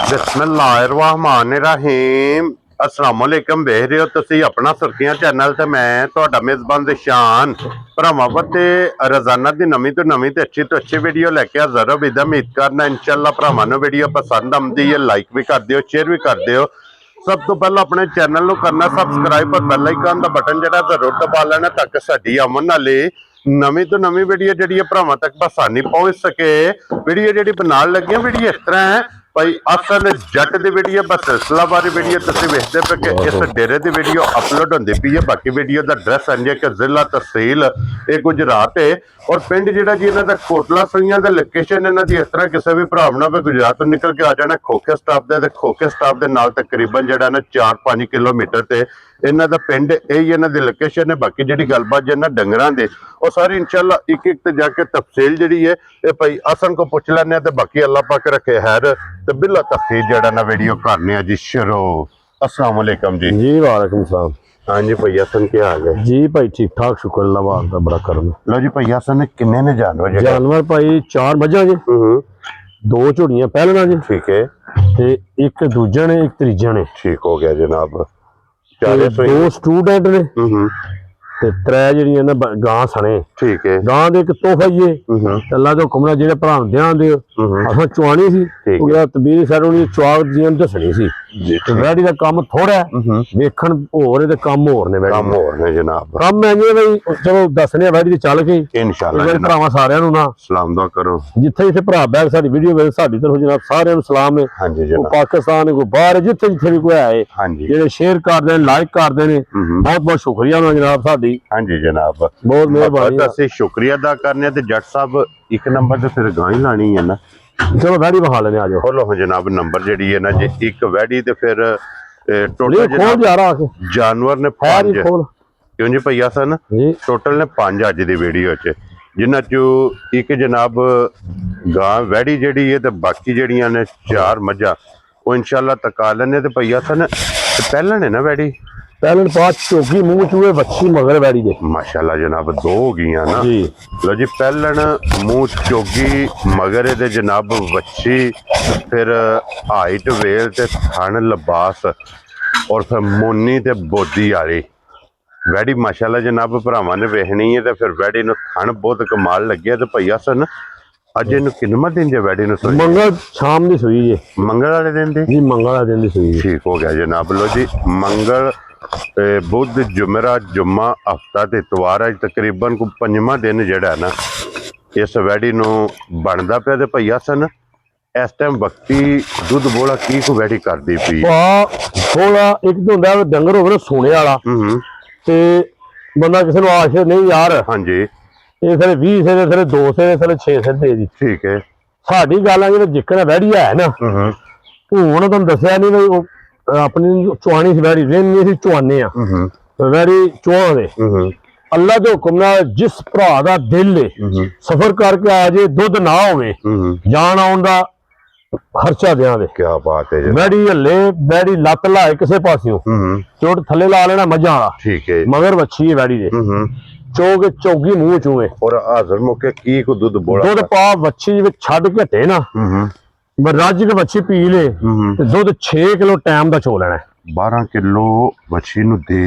बिस्मिल्लाहिर्रहमानिर्रहीम अस्सलाम वालेकुम। देख रहे हो तुसी अपना सुर्खियां चैनल ते मैं तुहाडा मेजबान दिशान भरावां ते रोजाना दी नवीं तो अच्छी वीडियो लैके हाज़र हो। विद उम्मीद करना इंशाअल्लाह भरावां नूं वीडियो पसंद आउंदी है। लाइक भी कर दिओ, शेयर भी कर दिओ। सब तो पहले अपने चैनल नूं करना सबसक्राइब और बेल आइकन दा बटन जिहड़ा जरूर दबा लेना ताकि साडी आउण वाली नवीं तो नवीं वीडियो जिहड़ी है भरावां तक आसानी पहुंच सके। वीडियो जिहड़ी बनाउण लगे वीडियो इस तरह है भाई असल जट दी वीडियो बस सिलसिलावारी वीडियो तुसीं वेखदे पे कि इस डेरे दी वीडियो अपलोड होंदी पई है। बाकी वीडियो दा एड्रैस है कि जिला तहसील ये गुजरात है और पिंड जिहड़ा जी इन्हां दा कोटला सईयां दा लोकेशन इन्हां दी इस तरह किसी भी भरा ना गुजरात तो निकल के आ जाना खोखे स्टाफ दे नाल तकरीबन जिहड़ा ना 4-5 किलोमीटर ते इन्हां दा पिंड यही इन्हां दी लोकेशन है। बाकी जिहड़ी गलबात जिन्हां डंगरां दी और सारी इंशाअल्लाह एक एक ते जाके तफसील जिहड़ी है ये भाई असन को पुछ लैने ते बाकी अल्लाह पाक रखे खैर तो बिल्ला तफसील जड़ा ना वीडियो करने जी शुरू। अस्सलाम वालेकुम जी। जी वालेकुम सलाम। हाँ जी भैया सन क्या हाल है जी भाई ठीक ठाक शुक्र अल्लाह का बड़ा करम। लो जी भैया सन किन्ने ने जानवर भाई 4 मझां जी, 2 झोड़ियां पहलना जी, ठीक है, ते एक दूजा ने एक त्रीजा ने। ठीक हो गया जनाब। 2 स्टूडेंट ने ते 3 ਜਿਹੜੀਆਂ ਨਾ ਗਾਂ ਸਣੇ। ठीक है, ਗਾਂ ਦੇ ਇੱਕ ਤੋਹਫਾ ਹੀ ਅੱਲਾ ਦੇ ਹੁਕਮ ਨਾਲ ਜਿਹੜੇ ਭਰਾ ਧਿਆਨ ਦਿਓ ਅਸਾਂ ਚੁਆਣੀ ਸੀ ਉਹ ਜਿਹੜਾ ਤਬੀਰ ਸਰ ਉਹਨੇ ਚੁਆਗ ਜੀਆਂ ਦੱਸਣੀ ਸੀ जी ਤੇ ਵੈੜੀ ਦਾ ਕੰਮ ਥੋੜਾ ਵੇਖਣ ਹੋਰ ਤੇ ਕੰਮ ਹੋਰ ਨੇ काम हो रहे जनाब। ਕੰਮ ਹੈ ਜੀ ਬਈ ਚਲੋ ਦੱਸਣੇ ਵੈੜੀ ਦੀ ਚੱਲ ਕੇ इंशाल्लाह जनाब। ਭਰਾਵਾਂ ਸਾਰਿਆਂ ਨੂੰ ਨਾ सलाम दुआ करो। ਜਿੱਥੇ ਜਿੱਥੇ ਭਰਾ ਬੈਗ ਸਾਡੀ ਵੀਡੀਓ ਵੇਖ ਸਾਡੀ ਤਰਫੋਂ ਜਨਾਬ ਸਾਰਿਆਂ ਨੂੰ ਸਲਾਮ ਹੈ। हाँ जी ਉਹ जनाब। ਪਾਕਿਸਤਾਨ ਕੋ ਬਾਹਰ ਜਿੱਥੇ ਜਿੱਥੇ ਵੀ ਕੋਈ ਆਏ हाँ जी, ਜਿਹੜੇ ਸ਼ੇਅਰ ਕਰਦੇ ਨੇ ਲਾਈਕ ਕਰਦੇ ਨੇ ਬਹੁਤ ਬਹੁਤ ਸ਼ੁਕਰੀਆ ਉਹਨਾਂ ਜਨਾਬ ਸਾਡੀ हाँ जी जनाब। ਬਹੁਤ ਮਿਹਰਬਾਨੀ। ਅਸੀਂ शुक्रिया अदा करने ते जट साहब एक नंबर ते फिर गां ही लानी है ना। ਚਲੋ ਵੈੜੀ ਵਿਖਾ ਲੈਣੇ ਆ ਜਾਓ। खोलो जनाब नंबर जी है ना जी एक वैडी ते फिर टोटल खोल जा रहा आके जानवर ने है जी 5 खोल क्यों जी भैया सन जी टोटल ने 5 अज दी वीडियो च जिन्हां चों एक जनाब गां वैड़ी जिहड़ी है ते बाकी जिहड़ियां ने 4 मझां वो इंशाअल्लाह तका लैने ते भैया सन पहला ने ना वैड़ी पहले पांच चौकी मुंह चूहे बच्ची मगर बैठी दे माशाल्लाह जनाब 2 हो गई ना जी। लो जी पहलन मुंह चोगी मगर दे जनाब बच्ची फिर हाइट वेल ते थन लिबास और फिर मोनी ते बोदी वाली वैड़ी माशाल्लाह जनाब भरावां ने वेखनी है तो फिर वैड़ी नूं थन बहुत कमाल लगे तो भैया सन अज इनू किन्नवां दिन जे वैड़ी नूं सूई मंगल शाम दी सुई जी मंगल वाले दिन दी जी मंगल वाले दिन दी सुई जी। ठीक हो गया जनाब। लो जी मंगल बुध जुमेरा जुम्मा हफ्ता ते इतवार अज तकरीबन को 5वां दिन जिहड़ा ना इस वैड़ी नूं बनदा पिया ते भैया सन इस टाइम वक्ती दुध बोला की को वैड़ी करदी पई थोड़ा एक तो हुंदा डंगर होवे सोने वाला ते बंदा किसी नूं आशे नहीं यार हाँ जी ये सारे 20 से सारे 2 से सारे 6 से दे जी। ठीक है साडी गल आ जिहड़ा जिक्कन वैड़ी है ना हुण तुहानूं दस्सिया नहीं बई अपनी चुआनी सी वैड़ी रेहनी सी चुआने आ वैड़ी चुआं दे अल्लाह के हुक्म नाल जिस भरा दा दिल है सफर करके आ जे दुध ना होवे जान आउण दा खर्चा दें दे। क्या बात है वैड़ी हले वैड़ी लत लाए किसे पासियों चोट थले ला लेना मझां वाला ठीक है मगर बच्ची है वैड़ी दे चौके चौगी मुंह चूहे और हाजर मौके की को दूध बोला दुध पा बच्ची छड़ घटे ना रज के बच्ची पी ले दुध 6 किलो टाइम का चो लेना 12 किलो बच्ची नूं दे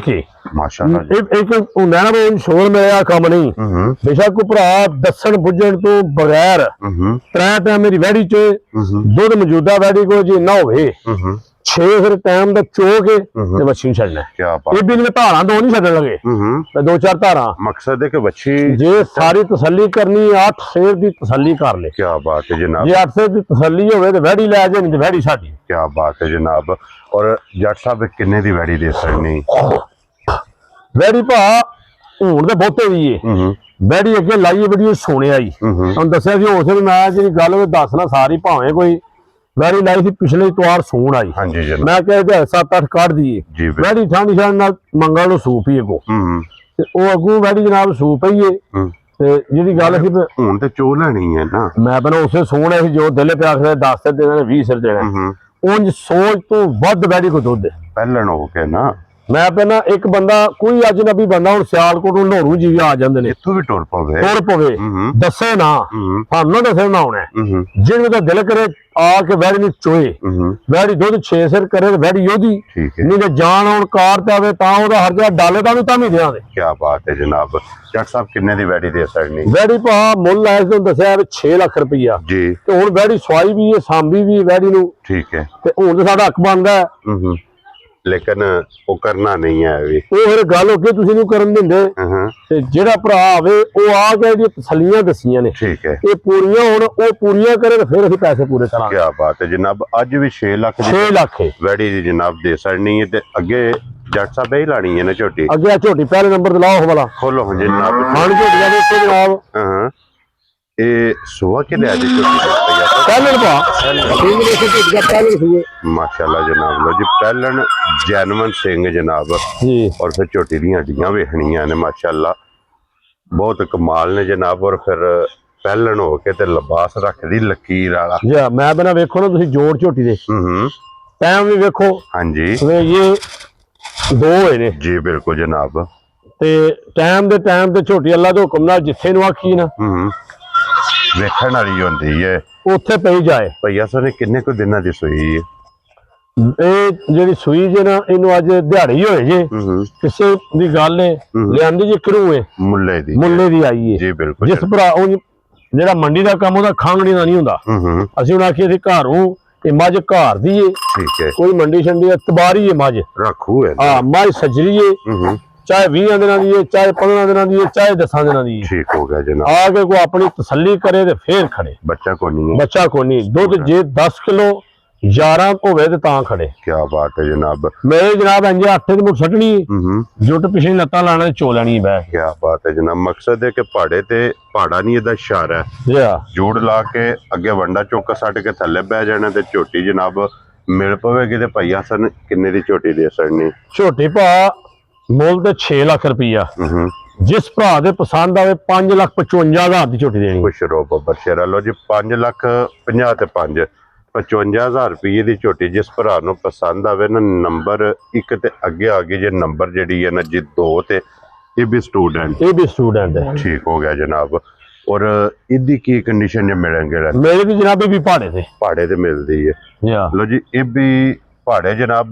के माशाल्लाह एक हुंदा ना भी शोर मेरा काम नहीं बेशक को भरा दसन बुझण तो बगैर 3 टाइम मेरी वैड़ी च दुध मौजूदा वैड़ी को जी ना होवे 6 फिर टाइम दा चो के ते बच्ची छड़ना क्या बात ये भी धारा 2 नहीं छड़न लगे 2-4 धारा मकसद है कि बच्ची जे सारी तसल्ली करनी 8 शेर दी तसल्ली कर ले। क्या बात है जनाब जे 8 शेर दी तसल्ली होवे ते वैड़ी लै जे नहीं ते वैड़ी साडी। क्या बात है जनाब और जट साहब किन्ने दी वैड़ी दे सकनी वैड़ी भा हूण ते बहुते दी है वैड़ी अगे लाई वीडियो सोने आई तुहानूं दस्सिया सी उस दिन मैं जी गल दसना सारी भावें कोई वैड़ी लाई थी पिछले इतवार सून आई हाँ जी जनाब मैं कह 7-8 काट दिए वैड़ी ठंड शान नाल मंगल नूं सूप ही अगों ते ओ अगों वैड़ी जनाब सूप ही है ते जिहड़ी गल सी हुण ते चो लेनी है ना मैं पहले उसे सोने सी जो दिल पे आखदे 10 सिर देना 20 सिर देना उंज सोच तो वध वैड़ी को दुध पहलन हो के ना ਮੈਂ ਪਹਿਲਾਂ ਇੱਕ ਬੰਦਾ ਕੋਈ ਅਜਨਬੀ ਬੰਦਾ ਹੁਣ ਸਿਆਲਕੋਟ ਨੂੰ ਨੋਰੂ ਜੀ ਵੀ ਆ ਜਾਂਦੇ ਨੇ, ਇੱਥੋਂ ਵੀ ਟੁਰ ਪਵੇ ਤੁਰ ਪਵੇ ਦੱਸੇ ਨਾ, ਸਾਨੂੰ ਨਾ ਦੱਸੇ ਨਾ ਆਉਣਾ, ਜਿਹਨੂੰ ਦਾ ਦਿਲ ਕਰੇ ਆ ਕੇ ਵੈੜੀ ਨੂੰ ਚੋਏ, ਵੈੜੀ ਦੁੱਧ 6 ਸਿਰ ਕਰੇ ਤੇ ਵੈੜੀ ਉਹਦੀ, ਨਹੀਂ ਤੇ ਜਾਨ ਆਉਣ ਕਾਰ ਤੇ ਆਵੇ ਤਾਂ ਉਹਦਾ ਹਰ ਜਾ ਡਾਲੇ ਤਾਂ ਵੀ ਤਾਂ ਵੀ ਦਿਆਂਗੇ। ਕੀ ਬਾਤ ਹੈ ਜਨਾਬ। ਡਾਕਟਰ ਸਾਹਿਬ ਕਿੰਨੇ ਦੀ ਵੈੜੀ ਦੇ ਸਕਣੀ? ਵੈੜੀ ਭਾ ਮੁੱਲ ਐ ਤੁਹਾਨੂੰ ਦੱਸਿਆ ਵੀ 6 ਲੱਖ ਰੁਪਈਆ ਜੀ, ਤੇ ਹੁਣ ਵੈੜੀ ਸਵਾਈ ਵੀ ਹੈ, ਸਾਂਭੀ ਵੀ ਵੈੜੀ ਨੂੰ, ਠੀਕ ਹੈ, ਤੇ ਹੁਣ ਤਾਂ ਸਾਡਾ ਹੱਕ ਬਣਦਾ ਲੇਕਿਨ ਉਹ ਕਰਨਾ ਨਹੀਂ ਹੈ ਵੀ ਉਹ ਫਿਰ ਗੱਲ ਹੋ ਕੇ ਤੁਸੀਂ ਨੂੰ ਕਰਨ ਦਿੰਦੇ, ਤੇ ਜਿਹੜਾ ਭਰਾ ਆਵੇ ਉਹ ਆ ਕੇ ਇਹਦੀ ਤਸੱਲੀਆਂ ਦਸੀਆਂ ਨੇ, ਠੀਕ ਹੈ, ਇਹ ਪੂਰੀਆਂ ਹੁਣ ਉਹ ਪੂਰੀਆਂ ਕਰੇ ਤੇ ਫਿਰ ਅਸੀਂ ਪੈਸੇ ਪੂਰੇ ਕਰਾਂਗੇ। ਕੀ ਬਾਤ ਹੈ ਜਨਾਬ। ਅੱਜ ਵੀ 6 ਲੱਖ 6 ਲੱਖ ਵੈੜੀ ਦੀ ਜਨਾਬ ਦੇ ਸਕਣੀ ਹੈ, ਤੇ ਅੱਗੇ ਜੱਟ ਸਾਹਿਬ ਹੀ ਲਾਣੀ ਹੈ ਨਾ ਝੋਟੀ? ਅੱਗੇ ਆ ਝੋਟੀ ਪਹਿਲੇ ਨੰਬਰ ਤੇ ਲਾਓ ਵਾਲਾ ਖੋਲੋ ਹੁਣ ਜਨਾਬ। ਹਾਂ ਝੋਟੀਆਂ ਦੇ ਉੱਤੇ ਜਨਾਬ ਇਹ ਸੁਆ ਕੇ ਲਿਆ ਦੀ ਝੋਟੀ ਪਹਿਲਣ ਭਾ ਸਿੰਘ ਦੇ ਝੋਟੀਆਂ ਪਹਿਲਣ ਸੂਏ ਮਾਸ਼ਾਅੱਲਾ ਜਨਾਬ। ਲੋ ਜੀ ਪਹਿਲਣ ਜੈਨਵਨ ਸਿੰਘ ਜਨਾਬ ਜੀ, ਔਰ ਫਿਰ ਝੋਟੀ ਦੀਆਂ ਹੱਡੀਆਂ ਵੇਖਣੀਆਂ ਨੇ ਮਾਸ਼ਾਅੱਲਾ ਬਹੁਤ ਕਮਾਲ ਨੇ ਜਨਾਬ। ਔਰ ਫਿਰ ਪਹਿਲਣ ਹੋ ਕੇ ਤੇ ਲਿਬਾਸ ਰੱਖਦੀ ਲਕੀਰ ਵਾਲਾ। ਜੀ ਮੈਂ ਬਣਾ ਵੇਖੋ ਨਾ ਤੁਸੀਂ ਜੋੜ ਝੋਟੀ ਦੇ ਟਾਈਮ ਵੀ ਵੇਖੋ। ਹਾਂਜੀ ਇਹ ਦੋ ਹੋਏ ਨੇ ਜੀ ਬਿਲਕੁਲ ਜਨਾਬ। ਤੇ ਟਾਈਮ ਤੇ ਝੋਟੀ ਅੱਲਾ ਦੇ ਹੁਕਮ ਨਾਲ ਜਿੱਥੇ ਨੂੰ ਆਖੀ ਨਾ ਵੇਖਣ ਵਾਲੀ ਹੁੰਦੀ ਹੈ, ਉੱਥੇ ਪਈ ਜਾਏ। ਭਈਆ ਸਰ ਕਿੰਨੇ ਕੁ ਦਿਨਾਂ ਦੀ ਸੂਈ ਹੈ? ਇਹ ਜਿਹੜੀ ਸੂਈ ਜੇ ਨਾ ਇਹਨੂੰ ਅੱਜ ਦਿਹਾੜੀ ਹੋਏ ਜੇ ਕਿਸੇ ਦੀ ਗੱਲ ਨੇ ਲਿਆਂਦੀ ਜੇ ਕਿਰੂ ਹੈ ਮੁੱਲੇ ਦੀ ਆਈ ਹੈ ਜੀ ਬਿਲਕੁਲ। ਜਿਸ ਭਰਾ ਉਹ ਜਿਹੜਾ ਮੰਡੀ ਦਾ ਕੰਮ ਉਹਦਾ ਖਾਂਗਣੀ ਦਾ ਨਹੀਂ ਹੁੰਦਾ। ਅਸੀਂ ਹੁਣ ਆਖੀਏ ਅਸੀਂ ਘਰੋਂ ਇਹ ਮੱਝ ਘਰ ਦੀ ਏ, ਠੀਕ ਹੈ, ਕੋਈ ਮੰਡੀ ਸ਼ੰਡੀ ਇਤਬਾਰੀ ਏ, ਮੱਝ ਰੱਖੂ ਹੈ ਹਾਂ, ਮੱਝ ਸੱਜਰੀ ਏ, ਚਾਹੇ 20 ਦਿਨਾਂ ਦੀ ਏ, ਚਾਹੇ 15 ਦਿਨਾਂ ਦੀ ਏ, ਚਾਹੇ 10 ਦਿਨਾਂ ਦੀ ਏ। ਠੀਕ ਹੋ ਗਿਆ ਜਨਾਬ। ਆ ਕੇ ਕੋਈ ਆਪਣੀ ਤਸੱਲੀ ਕਰੇ ਤੇ ਫੇਰ ਖੜੇ। ਬੱਚਾ ਕੋ ਨਹੀਂ ਹੈ? ਬੱਚਾ ਕੋ ਨਹੀਂ। ਦੁੱਧ ਜੇ 10 ਕਿਲੋ 11 ਹੋਵੇ ਤੇ ਤਾਂ ਖੜੇ। ਕੀ ਬਾਤ ਹੈ ਜਨਾਬ। ਮੇਰੇ ਜਨਾਬ ਇੰਜ ਆਟੇ ਦੀ ਮੁੱਠ ਸੱਟਣੀ, ਜੁੱਟ ਪਿਛੇ ਲੱਤਾਂ ਲਾਣਾ ਤੇ ਚੋ ਲੈਣੀ ਬੈ। ਕੀ ਬਾਤ ਹੈ ਜਨਾਬ। ਮਕਸਦ ਹੈ ਕਿ ਪਹਾੜੇ ਤੇ ਪਹਾੜਾ ਨਹੀਂ ਇਹਦਾ ਇਸ਼ਾਰਾ ਹੈ, ਜੋੜ ਲਾ ਕੇ ਅੱਗੇ ਵੰਡਾ ਚੌਕਾ ਸੱਟ ਕੇ ਥੱਲੇ ਬਹਿ ਜਾਣਾ ਤੇ ਝੋਟੀ ਜਨਾਬ ਮਿਲ ਪਵੇਗੀ। ਤੇ ਭਈਆ ਸਨ ਕਿੰਨੇ ਦੀ ਝੋਟੀ ਦੇ ਸਕਣੀ? ਝੋਟੀ ਭਾ ਮੁੱਲ ਤੇ 6 ਲੱਖ ਰੁਪਈਆ, ਜਿਸ ਭਰਾ ਦੇ ਪਸੰਦ ਆਵੇ 5,55,000 ਦੀ ਝੋਟੀ ਦੇਣੀ। ਖੁਸ਼ ਰਹੋ ਬੱਬਰ ਸ਼ੇਰਾ। ਲੋ ਜੀ 5,50,000 ਤੇ 55,000 ਰੁਪਏ ਦੀ ਝੋਟੀ ਜਿਸ ਭਰਾ ਨੂੰ ਪਸੰਦ ਆਵੇ ਨਾ। ਨੰਬਰ 1 ਤੇ ਅੱਗੇ ਆ ਗਈ ਜੇ ਨੰਬਰ ਜਿਹੜੀ ਹੈ ਨਾ ਜੀ 2 ਤੇ ਇਹ ਵੀ ਸਟੂਡੈਂਟ ਹੈ। ਠੀਕ ਹੋ ਗਿਆ ਜਨਾਬ। ਔਰ ਇਹਦੀ ਕੀ ਕੰਡੀਸ਼ਨ ਜੇ ਮਿਲਣਗੇ? ਮੇਰੇ ਵੀ ਜਨਾਬ ਇਹ ਵੀ ਪਹਾੜੇ ਤੇ ਮਿਲਦੀ ਹੈ। ਲੋ ਜੀ ਇਹ ਵੀ ਪਹਾੜੇ ਜਨਾਬ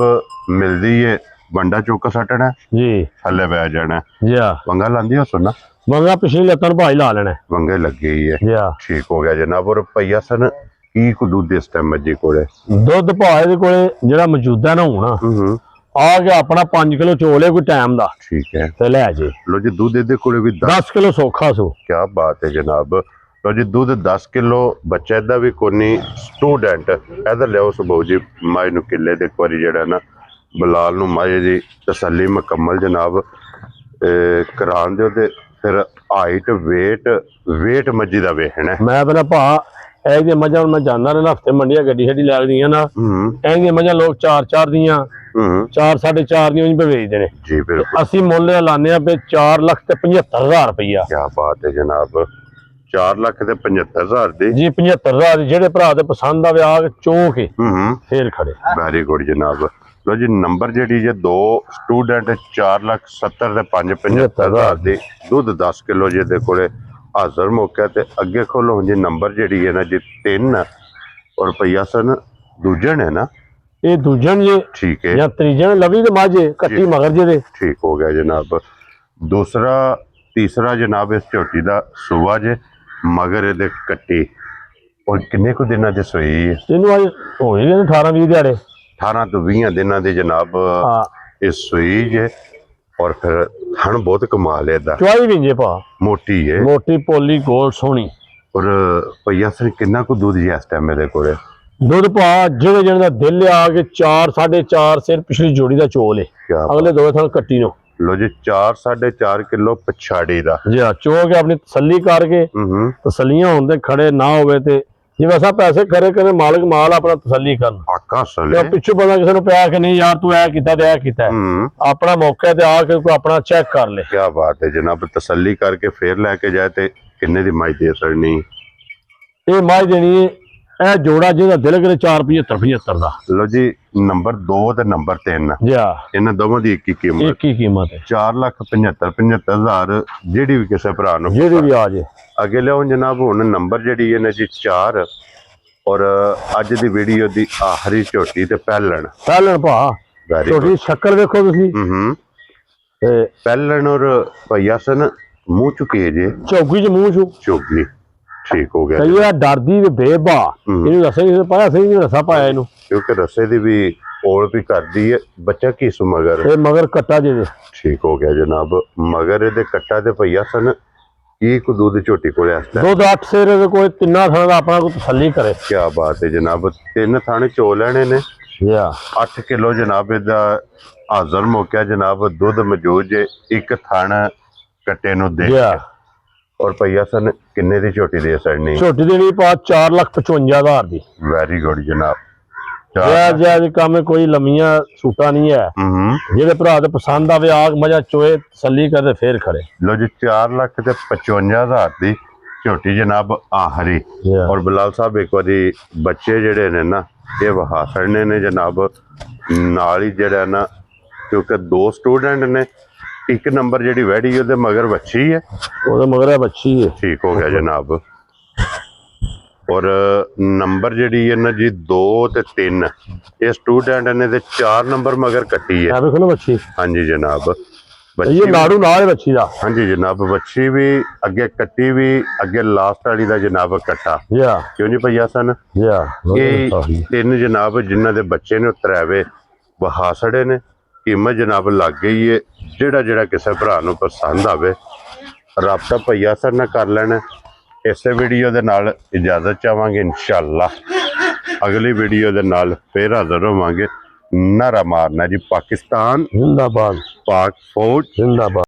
ਮਿਲਦੀ ਹੈ। ਵੰਡਾ ਚੌਕਾ ਸੱਟਣਾ ਜੀ, ਥੱਲੇ ਬਹਿ ਜਾਣਾ ਜੀ। ਵੰਗਾ ਲਾਂਦੀ ਹੋ ਸੁਣਾ? ਵੰਗਾ ਪਿਛਲੀ ਲੱਤਾਂ ਨੂੰ ਭਾਈ ਲਾ ਲੈਣਾ। ਵੰਗੇ ਲੱਗੀ ਹੀ ਹੈ ਜੀ। ਠੀਕ ਹੋ ਗਿਆ ਜਨਾਬ। ਔਰ ਭਈਆ ਸਨ ਕੀ ਕੁ ਦੁੱਧ ਇਸ ਟਾਈਮ ਮੱਝੀ ਕੋਲੇ? ਦੁੱਧ ਭਾਏ ਦੇ ਕੋਲੇ ਜਿਹੜਾ ਮੌਜੂਦਾ ਨਾ ਹੋਣਾ ਆ ਗਿਆ ਆਪਣਾ 5 ਕਿਲੋ ਚੋਲੇ ਕੋਈ ਟਾਈਮ ਦਾ, ਠੀਕ ਹੈ, ਤੇ ਲੈ ਜੇ। ਲੋ ਜੀ ਦੁੱਧ ਇਹਦੇ ਕੋਲੇ ਵੀ 10 ਕਿਲੋ ਸੌਖਾ ਸੋ। ਕੀ ਬਾਤ ਹੈ ਜਨਾਬ। ਲੋ ਜੀ ਦੁੱਧ 10 ਕਿਲੋ। ਬੱਚਾ ਇਹਦਾ ਵੀ ਕੋਨੀ ਸਟੂਡੈਂਟ ਇਹਦਾ ਲਿਆਓ ਸੁਭਾਉ ਜੀ ਮਾਈ ਨੂੰ ਕਿੱਲੇ ਦੇ ਇੱਕ ਵਾਰੀ ਜਿਹੜਾ ਨਾ ਬਲਾਲ ਨੂੰ ਮਾਈ ਦੀ ਤਸੱਲੀ ਮੁਕੰਮਲ ਜਨਾਬ ਕਰਾਉਣ ਦਿਓ। ਤੇ ਫਿਰ ਹਾਈਟ ਵੇਟ ਮੱਝੀ ਦਾ ਵੇਖਣਾ। ਮੈਂ ਪਹਿਲਾਂ ਭਾ ਇਹ ਦੀਆਂ ਮੱਝਾਂ ਮੈਂ ਜਾਂਦਾ ਰਹਿਣਾ, ਹਫਤੇ ਮੰਡੀਆਂ ਗੱਡੀ ਛੱਡੀ ਲੱਗਦੀਆਂ ਨਾ, ਇਹ ਦੀਆਂ ਮੱਝਾਂ ਲੋਕ 4-4 ਦੀਆਂ 4-4.5 ਦੀਆਂ ਉਂਝ ਵੇਚਦੇ ਨੇ ਜੀ। ਬਿਲਕੁਲ ਅਸੀਂ ਮੁੱਲ ਲਾਉਂਦੇ ਆ ਵੀ 4,75,000 ਰੁਪਈਆ। ਕੀ ਬਾਤ ਹੈ ਜਨਾਬ। 4,75,000 ਦੀ ਜੀ। 75,000 ਦੀ ਜਿਹੜੇ ਭਰਾ ਦੇ ਪਸੰਦ ਆਵੇ ਆ ਕੇ ਚੋ ਕੇ ਫੇਰ ਖੜੇ। ਵੈਰੀ ਗੁੱਡ ਜਨਾਬ। ਲੋ ਜੀ ਨੰਬਰ ਜਿਹੜੀ ਜੇ 2 ਸਟੂਡੈਂਟ 4,70,000 ਤੇ 5,75,000 ਦੀ ਦੁੱਧ 10 ਕਿਲੋ ਜੇ ਦੇ ਕੋਲੇ ਹਾਜ਼ਰ ਮੌਕਾ। ਤੇ ਅੱਗੇ ਖੋਲੋ ਜੀ ਨੰਬਰ ਜਿਹੜੀ ਹੈ ਨਾ ਜੀ 3 ਔਰ ਭਈਆ ਸਨ ਦੂਜਣ ਹੈ ਨਾ? ਇਹ ਦੂਜਣ ਜੇ, ਠੀਕ ਹੈ, ਜਾਂ ਤੀਜਣ ਲਵੀ ਤੇ ਮਾਝੇ ਕੱਟੀ ਮਗਰ ਜੇ ਦੇ। ਠੀਕ ਹੋ ਗਿਆ ਜਨਾਬ। ਤੀਸਰਾ ਜਨਾਬ ਇਸ ਝੋਟੀ ਦਾ ਸੂਆ ਜੇ ਮਗਰ ਇਹਦੇ ਕੱਟੀ। ਔਰ ਕਿੰਨੇ ਕੁ ਦਿਨਾਂ ਦੀ ਸੂਈ ਹੈ? ਇਹਨੂੰ ਅੱਜ ਹੋਏ ਨੇ 18-20 ਦਿਹਾੜੇ। 18 ਤੋਂ 20 ਦਿਨਾਂ ਦੇ ਜਨਾਬ ਇਹ ਸੂਈ ਜੇ। ਔਰ ਫਿਰ ਥਣ ਬਹੁਤ ਕਮਾਲ ਹੈ ਇਹਦਾ। ਚੁਆਈ ਵੀ ਜੇ ਭਾ ਮੋਟੀ ਹੈ, ਮੋਟੀ ਪੋਲੀ ਗੋਲ ਸੋਹਣੀ। ਔਰ ਭਈਆ ਸਰ ਕਿੰਨਾ ਕੁ ਦੁੱਧ ਜੀ ਇਸ ਟਾਈਮ ਇਹਦੇ ਕੋਲੇ? ਦੁੱਧ ਭਾ ਜਿਹੜੇ ਦਾ ਦਿਲ ਆ ਕੇ 4-4.5 ਸਿਰ ਪਿਛਲੀ ਜੋੜੀ ਦਾ ਚੋਲ ਹੈ। ਅਗਲੇ 2 ਥਣ ਕੱਟੀ ਨੂੰ। ਲੋ ਜੀ 4-4.5 ਕਿਲੋ ਪਛਾੜੀ ਦਾ ਜੀ। ਚੋ ਕੇ ਆਪਣੀ ਤਸੱਲੀ ਕਰਕੇ ਤਸੱਲੀਆਂ ਹੋਣ ਦੇ ਖੜੇ ਨਾ ਹੋਵੇ ਤੇ ਜਿਵੇਂ ਅਸਾਂ ਪੈਸੇ ਖਰੇ ਕਰੇ ਮਾਲਕ ਮਾਲ ਆਪਣਾ ਤਸੱਲੀ ਕਰਨ ਆਕਾ ਸਲੇ ਪਿੱਛੋਂ ਬੰਦਾ ਕਿਸੇ ਨੂੰ ਪਿਆ ਕਿ ਨਹੀਂ ਯਾਰ ਤੂੰ ਐ ਕੀਤਾ ਤੇ ਐ ਕੀਤਾ। ਆਪਣਾ ਮੌਕੇ ਤੇ ਆ ਕੇ ਕੋਈ ਆਪਣਾ ਚੈੱਕ ਕਰ ਲੈ। ਕੀ ਬਾਤ ਹੈ ਜਨਾਬ। ਤਸੱਲੀ ਕਰਕੇ ਫੇਰ ਲੈ ਕੇ ਜਾਏ ਤੇ ਕਿੰਨੇ ਦੀ ਮਾਈ ਦੇ ਸਕਣੀ? ਇਹ ਮਾਈ ਦੇਣੀ ਹੈ ਇਹ ਜੋੜਾ ਜਿਹਦਾ ਦਿਲ ਕਰੇ 475 ਦਾ। ਲੋ ਜੀ ਨੰਬਰ 2 ਤੇ ਨੰਬਰ 3 ਜਾ ਇਹਨਾਂ ਦੋਵਾਂ ਦੀ ਇੱਕ ਹੀ ਕੀਮਤ ਇੱਕ ਹੀ ਕੀਮਤ ਹੈ 4,75,75,000 ਜਿਹੜੀ ਵੀ ਕਿਸੇ ਭਰਾ ਨੂੰ ਜਿਹੜੀ ਵੀ ਆ ਜੇ। ਅੱਗੇ ਲਿਆਓ ਜਨਾਬ ਹੁਣ ਨੰਬਰ ਜਿਹੜੀ ਹੈ ਨਾ ਜੀ 4 ਔਰ ਅੱਜ ਦੀ ਵੀਡੀਓ ਦੀ ਆਖਰੀ ਝੋਟੀ ਤੇ ਪਹਿਲਣ ਭਾ ਵੈਰੀ ਛੋਟੀ ਸ਼ਕਲ ਵੇਖੋ ਤੁਸੀਂ ਹੂੰ ਤੇ ਪਹਿਲਣ ਔਰ ਭਈਆ ਸਨ ਮੂੰਹ ਚੁਕੇ ਜੇ ਚੌਕੀ ਚ ਮੂੰਹ ਚ ਚੁਗੀ ਠੀਕ ਹੋ ਗਿਆ ਕਈ ਵਾਰ ਡਰਦੀ ਵੀ ਬੇਬਾ ਇਹਨੂੰ ਰਸੇ ਨਹੀਂ ਪਾਇਆ ਸਹੀ ਨਹੀਂ ਰਸਾ ਪਾਇਆ ਇਹਨੂੰ ਕਿਉਂਕਿ ਰਸੇ ਦੀ ਵੀ ਔਲ ਵੀ ਕਰਦੀ ਹੈ ਬੱਚਾ ਕਿਸ ਮਗਰ ਇਹ ਮਗਰ ਕੱਟਾ ਜੇ ਠੀਕ ਹੋ ਗਿਆ ਜਨਾਬ ਮਗਰ ਇਹਦੇ ਕੱਟਾ ਦੇ ਭਈਆ ਸਨ ਕੀ ਕੁ ਦੁੱਧ ਝੋਟੀ ਕੋਲੇ ਆਸਤਾ ਦੁੱਧ 8 ਸੇਰ ਦੇ ਕੋਈ ਤਿੰਨਾਂ ਥਾਂ ਦਾ ਆਪਣਾ ਕੋਈ ਤਸੱਲੀ ਕਰੇ। ਕੀ ਬਾਤ ਹੈ ਜਨਾਬ 3 ਥਾਣੇ ਚੋ ਲੈਣੇ ਨੇ ਯਾ 8 ਕਿਲੋ ਜਨਾਬ ਇਹਦਾ ਹਾਜ਼ਰ ਮੌਕਿਆ ਜਨਾਬ ਦੁੱਧ ਮੌਜੂਦ ਜੇ ਇੱਕ ਥਣ ਕੱਟੇ ਨੂੰ ਦੇ ਯਾ ਔਰ ਭਈਆ ਸਨ ਕਿੰਨੇ ਦੀ ਝੋਟੀ ਦੇ ਸੜਨੀ ਛੋਟੀ ਦੇਣੀ ਪਾ 4,55,000 ਦੀ। ਵੈਰੀ ਗੁੱਡ ਜਨਾਬ ਜਾਇਜ਼ ਕੰਮ ਕੋਈ ਲੰਮੀਆਂ ਸੂਟਾਂ ਨਹੀਂ ਹੈ ਜਿਹੜੇ ਭਰਾ ਦੇ ਪਸੰਦ ਆਵੇ ਆਗ ਮਜ਼ਾ ਚੋਏ ਤਸੱਲੀ ਕਰਦੇ ਫੇਰ ਖੜੇ। ਲੋ ਜੀ 4,55,000 ਦੀ ਝੋਟੀ ਜਨਾਬ ਆਖਰੀ ਔਰ ਬਲਾਲ ਸਾਹਿਬ ਇੱਕ ਵਾਰੀ ਬੱਚੇ ਜਿਹੜੇ ਨੇ ਨਾ ਇਹ ਵਹਾ ਸੜਨੇ ਨੇ ਜਨਾਬ ਨਾਲ ਹੀ ਜਿਹੜਾ ਨਾ ਕਿਉਂਕਿ 2 ਸਟੂਡੈਂਟ ਨੇ ਇੱਕ ਨੰਬਰ ਜਿਹੜੀ ਵੈੜੀ ਉਹਦੇ ਮਗਰ ਬੱਚੀ ਹੈ ਉਹਦੇ ਮਗਰ ਹੈ ਬੱਚੀ ਹੈ ਠੀਕ ਹੋ ਗਿਆ ਜਨਾਬ ਔਰ ਨੰਬਰ ਜਿਹੜੀ ਹੈ ਨਾ ਜੀ 2 ਤੇ 3 ਇਹ ਸਟੂਡੈਂਟ ਨੇ ਤੇ 4 ਨੰਬਰ ਮਗਰ ਕੱਟੀ ਹੈ ਆ ਵੇਖੋ ਨਾ ਬੱਚੀ ਹਾਂਜੀ ਜਨਾਬ ਇਹ ਨਾੜੂ ਨਾਲ ਹੈ ਬੱਚੀ ਦਾ। ਹਾਂਜੀ ਜਨਾਬ ਬੱਚੀ ਵੀ ਅੱਗੇ ਕੱਟੀ ਵੀ ਅੱਗੇ ਲਾਸਟ ਵਾਲੀ ਦਾ ਜਨਾਬ ਕੱਟਾ ਯਾ ਕਿਉਂ ਨਹੀਂ ਭਈਆ ਸਨ ਯਾ ਇਹ 3 ਜਨਾਬ ਜਿਨ੍ਹਾਂ ਦੇ ਬੱਚੇ ਨੇ ਉਤਰਾਵੇ ਬਹਾਸੜੇ ਨੇ ਕੀਮਤ ਜਨਾਬ ਲੱਗ ਗਈ ਹੈ ਜਿਹੜਾ ਕਿਸੇ ਭਰਾ ਨੂੰ ਪਸੰਦ ਆਵੇ ਰਾਬਤਾ ਭਈਆ ਸਰ ਨਾਲ ਕਰ ਲੈਣਾ। ਇਸੇ ਵੀਡੀਓ ਦੇ ਨਾਲ ਇਜਾਜ਼ਤ ਚਾਹਾਂਗੇ ਇਨਸ਼ਾਅੱਲਾ ਅਗਲੀ ਵੀਡੀਓ ਦੇ ਨਾਲ ਫੇਰ ਹਾਜ਼ਰ ਹੋਵਾਂਗੇ। ਨਾਰਾ ਮਾਰਨਾ ਜੀ ਪਾਕਿਸਤਾਨ ਜ਼ਿੰਦਾਬਾਦ ਪਾਕ ਫੌਜ ਜ਼ਿੰਦਾਬਾਦ।